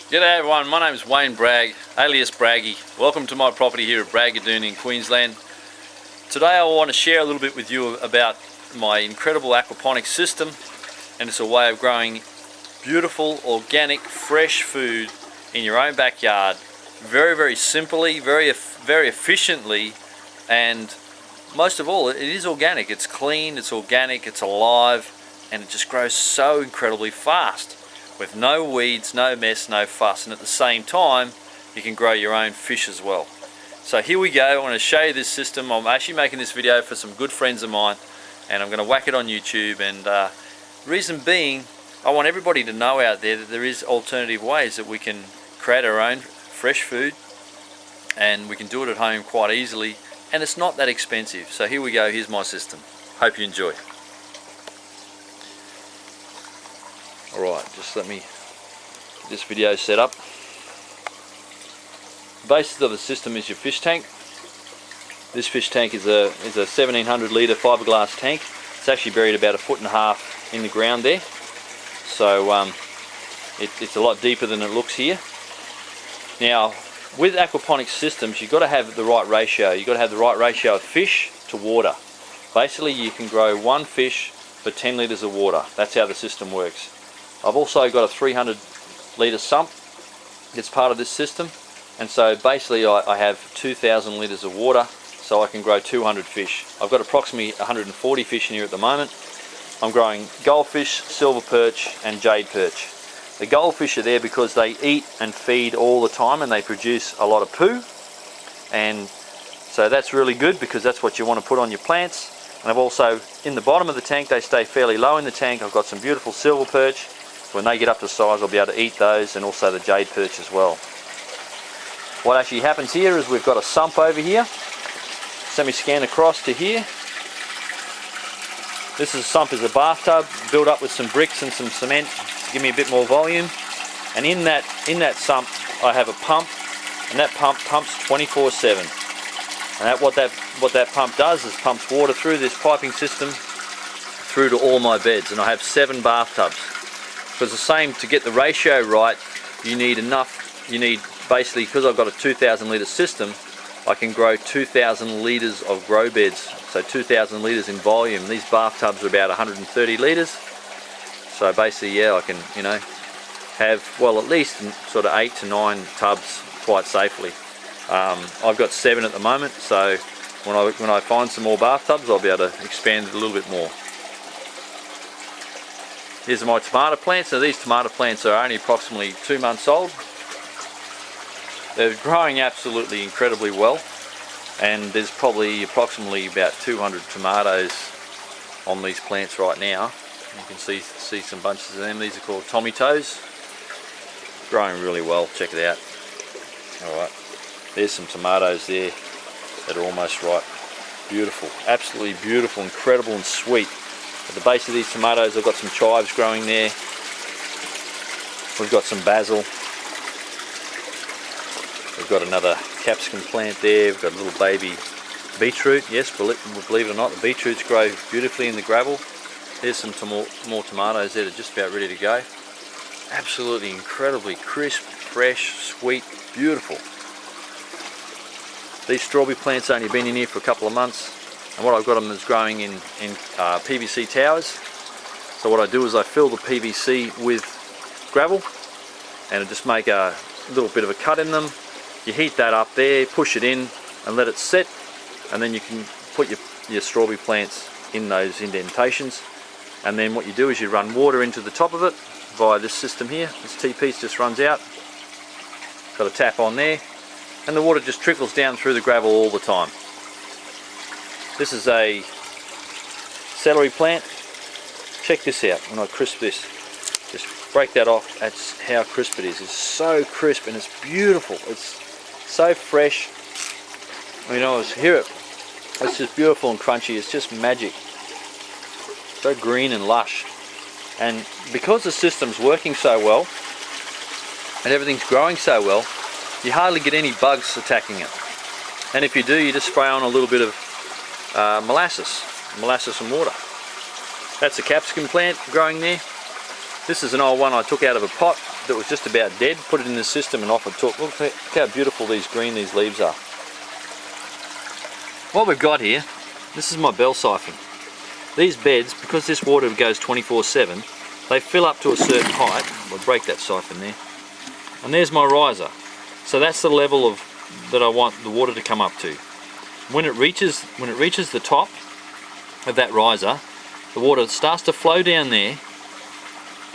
G'day everyone, my name is Wayne Bragg, alias Braggy. Welcome to my property here at Bragg in Queensland. Today I want to share a little bit with you about my incredible aquaponics system, and it's a way of growing beautiful, organic, fresh food in your own backyard, very simply, very efficiently, and most of all, it is organic. It's clean, it's organic, it's alive, and it just grows so incredibly fast, with no weeds, no mess, no fuss, and at the same time you can grow your own fish as well. So here we go. I want to show you this system. I'm actually making this video for some good friends of mine, and I'm going to whack it on YouTube, and reason being, I want everybody to know out there that there is alternative ways that we can create our own fresh food, and we can do it at home quite easily, and it's not that expensive. So here we go, here's my system. Hope you enjoy. Alright, just let me get this video set up. The basis of the system is your fish tank. This fish tank is a 1700 litre fiberglass tank. It's actually buried about 1.5 feet in the ground there. So it's a lot deeper than it looks here. Now, with aquaponics systems, you've got to have the right ratio. You've got to have the right ratio of fish to water. Basically, you can grow one fish for 10 litres of water. That's how the system works. I've also got a 300 litre sump that's part of this system, and so basically I have 2,000 litres of water, so I can grow 200 fish. I've got approximately 140 fish in here at the moment. I'm growing goldfish, silver perch and jade perch. The goldfish are there because they eat and feed all the time, and they produce a lot of poo, and so that's really good because that's what you want to put on your plants. And I've also, in the bottom of the tank, they stay fairly low in the tank, I've got some beautiful silver perch. When they get up to size, I'll be able to eat those, and also the jade perch as well. What actually happens here is we've got a sump over here. So let me scan across to here. This sump is a bathtub built up with some bricks and some cement to give me a bit more volume. And in that sump, I have a pump, and that pump pumps 24/7. And what that pump does is pumps water through this piping system through to all my beds, and I have 7 bathtubs. Because the same, to get the ratio right, you need basically, because I've got a 2,000 litre system, I can grow 2,000 litres of grow beds, so 2,000 litres in volume. These bathtubs are about 130 litres, so basically, yeah, I can, have, well, at least sort of 8 to 9 tubs quite safely. I've got 7 at the moment, so when I find some more bathtubs, I'll be able to expand it a little bit more. Here's my tomato plants. Now, these tomato plants are only approximately 2 months old. They're growing absolutely incredibly well, and there's probably approximately about 200 tomatoes on these plants right now. You can see some bunches of them. These are called tomatoes. Growing really well, check it out. Alright, there's some tomatoes there that are almost ripe. Beautiful, absolutely beautiful, incredible and sweet. At the base of these tomatoes, I've got some chives growing there. We've got some basil. We've got another capsicum plant there. We've got a little baby beetroot. Yes, believe it or not, the beetroots grow beautifully in the gravel. There's some more tomatoes there that are just about ready to go. Absolutely incredibly crisp, fresh, sweet, beautiful. These strawberry plants have only been in here for a couple of months. And what I've got them is growing in PVC towers. So what I do is I fill the PVC with gravel, and I just make a little bit of a cut in them. You heat that up there, push it in and let it set, and then you can put your strawberry plants in those indentations. And then what you do is you run water into the top of it via this system here. This T-piece just runs out, got a tap on there, and the water just trickles down through the gravel all the time. This is a celery plant. Check this out. When I crisp this, just break that off. That's how crisp it is. It's so crisp and it's beautiful. It's so fresh. Hear it. It's just beautiful and crunchy. It's just magic. So green and lush. And because the system's working so well and everything's growing so well, you hardly get any bugs attacking it. And if you do, you just spray on a little bit of molasses and water. That's a capsicum plant growing there. This is an old one I took out of a pot that was just about dead, put it in the system and off it took. Look how beautiful these leaves are. What we've got here, this is my bell siphon. These beds, because this water goes 24/7, they fill up to a certain height. We'll break that siphon there. And there's my riser. So that's the level that I want the water to come up to. When it reaches the top of that riser, the water starts to flow down there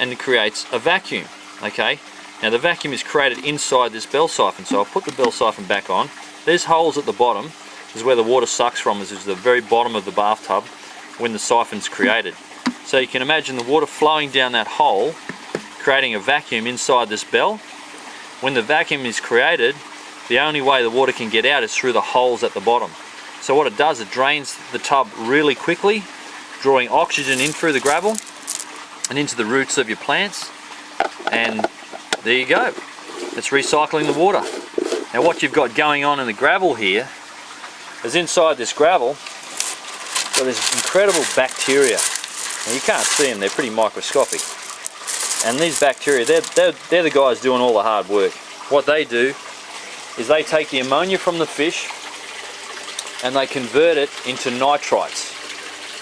and it creates a vacuum. Okay, now the vacuum is created inside this bell siphon, so I'll put the bell siphon back on. There's holes at the bottom. This is where the water sucks from, is the very bottom of the bathtub when the siphon's created. So you can imagine the water flowing down that hole, creating a vacuum inside this bell. When the vacuum is created, the only way the water can get out is through the holes at the bottom. So what it does, it drains the tub really quickly, drawing oxygen in through the gravel and into the roots of your plants. And there you go, it's recycling the water. Now what you've got going on in the gravel here is inside this gravel, got this incredible bacteria. Now you can't see them, they're pretty microscopic. And these bacteria, they're the guys doing all the hard work. What they do is they take the ammonia from the fish and they convert it into nitrites.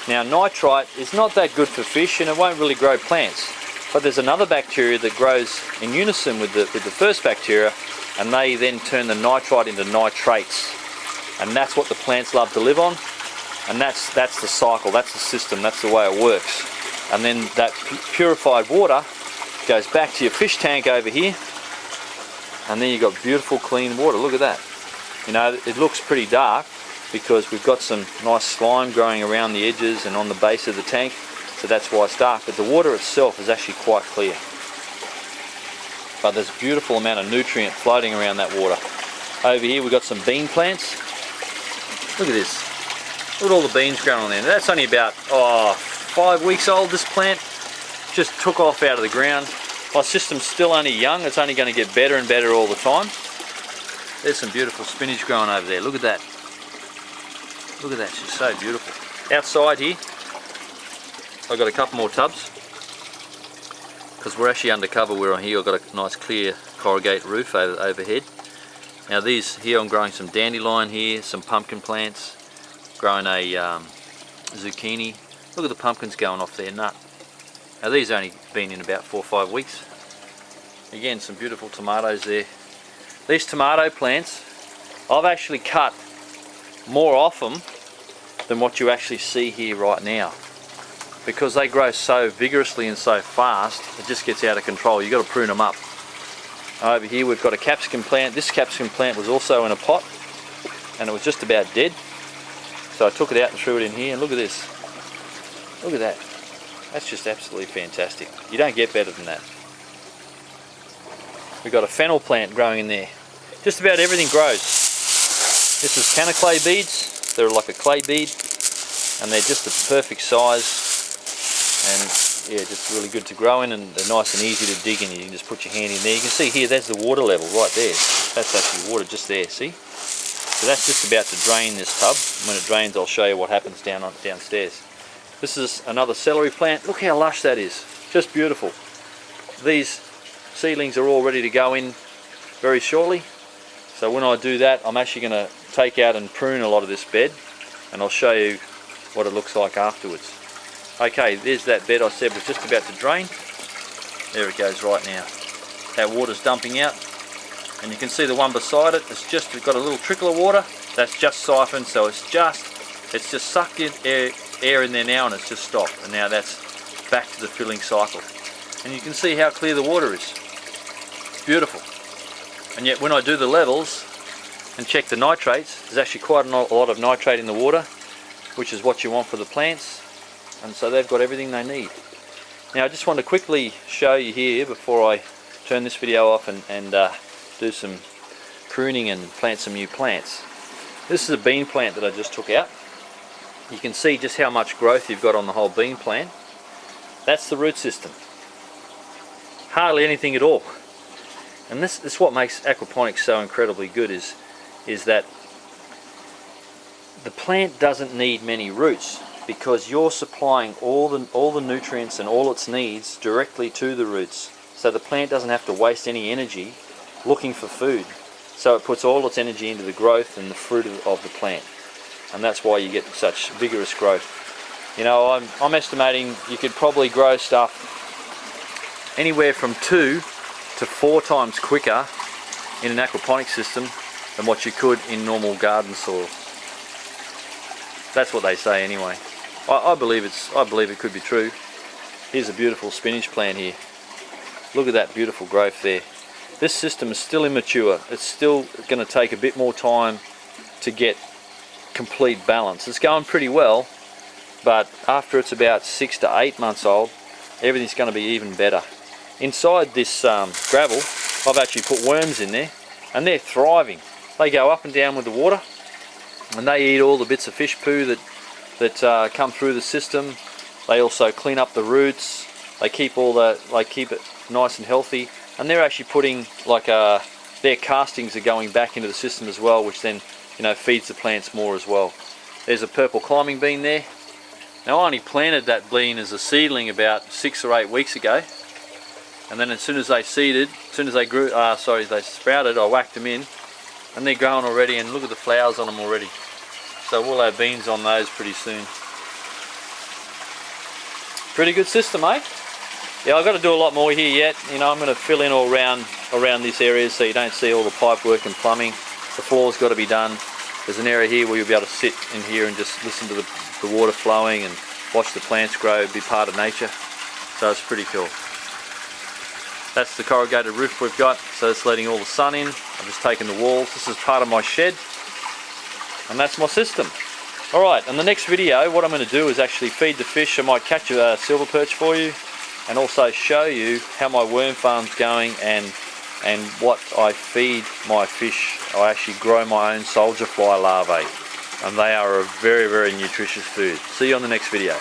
Now nitrite is not that good for fish and it won't really grow plants. But there's another bacteria that grows in unison with the first bacteria, and they then turn the nitrite into nitrates. And that's what the plants love to live on. And that's the cycle, that's the system, that's the way it works. And then that purified water goes back to your fish tank over here, and then you've got beautiful clean water. Look at that. You know, it looks pretty dark because we've got some nice slime growing around the edges and on the base of the tank, so that's why it's dark, but the water itself is actually quite clear. But there's a beautiful amount of nutrient floating around that water. Over here we've got some bean plants. Look at this. Look at all the beans growing on there. That's only about 5 weeks old, this plant. Just took off out of the ground. My system's still only young, it's only going to get better and better all the time. There's some beautiful spinach growing over there, look at that. Look at that, she's so beautiful. Outside here, I've got a couple more tubs. Because we're actually undercover, we're on here, I've got a nice clear corrugate roof overhead. Now these here, I'm growing some dandelion here, some pumpkin plants, growing a zucchini. Look at the pumpkins going off their nut. Now these only been in about 4 or 5 weeks. Again, some beautiful tomatoes there. These tomato plants, I've actually cut more off them than what you actually see here right now. Because they grow so vigorously and so fast, it just gets out of control. You've got to prune them up. Over here we've got a capsicum plant. This capsicum plant was also in a pot and it was just about dead. So I took it out and threw it in here, and look at this. Look at that. That's just absolutely fantastic. You don't get better than that. We've got a fennel plant growing in there. Just about everything grows. This is canna clay beads. They're like a clay bead and they're just the perfect size. And yeah, just really good to grow in, and they're nice and easy to dig in. You can just put your hand in there. You can see here, there's the water level right there. That's actually water just there, see? So that's just about to drain this tub. When it drains, I'll show you what happens downstairs. This is another celery plant. Look how lush that is. Just beautiful. These seedlings are all ready to go in very shortly. So when I do that, I'm actually going to take out and prune a lot of this bed, and I'll show you what it looks like afterwards. Okay, there's that bed I said was just about to drain. There it goes right now. That water's dumping out, and you can see the one beside it, it's just got a little trickle of water. That's just siphoned, so it's just sucked in air in there now, and it's just stopped, and now that's back to the filling cycle. And you can see how clear the water is. It's beautiful. And yet when I do the levels and check the nitrates, there's actually quite a lot of nitrate in the water, which is what you want for the plants, and so they've got everything they need. Now I just want to quickly show you here before I turn this video off and do some pruning and plant some new plants. This is a bean plant that I just took out. You can see just how much growth you've got on the whole bean plant. That's the root system. Hardly anything at all. And this is what makes aquaponics so incredibly good, is that the plant doesn't need many roots, because you're supplying all the nutrients and all its needs directly to the roots. so the plant doesn't have to waste any energy looking for food. So it puts all its energy into the growth and the fruit of the plant, and that's why you get such vigorous growth. You know, I'm estimating you could probably grow stuff anywhere from 2 to 4 times quicker in an aquaponics system than what you could in normal garden soil. That's what they say anyway. I believe it could be true. Here's a beautiful spinach plant here. Look at that beautiful growth there. This system is still immature. It's still going to take a bit more time to get complete balance. It's going pretty well, but after it's about 6 to 8 months old, everything's going to be even better. Inside this gravel, I've actually put worms in there, and they're thriving. They go up and down with the water, and they eat all the bits of fish poo that come through the system. They also clean up the roots. They keep it nice and healthy, and they're actually putting their castings are going back into the system as well, which then, you know, feeds the plants more as well. There's a purple climbing bean there. Now, I only planted that bean as a seedling about 6 or 8 weeks ago, and then as soon as they sprouted, I whacked them in, and they're growing already, and look at the flowers on them already. So we'll have beans on those pretty soon. Pretty good system, eh? Yeah, I've got to do a lot more here yet. You know, I'm going to fill in all around this area so you don't see all the pipe work and plumbing. The floor's got to be done. There's an area here where you'll be able to sit in here and just listen to the water flowing and watch the plants grow, be part of nature. So it's pretty cool. That's the corrugated roof we've got, so it's letting all the sun in. I've just taken the walls. This is part of my shed, and that's my system. Alright, in the next video what I'm going to do is actually feed the fish. I might catch a silver perch for you, and also show you how my worm farm's going and what I feed my fish. I actually grow my own soldier fly larvae, and they are a very, very nutritious food. See you on the next video.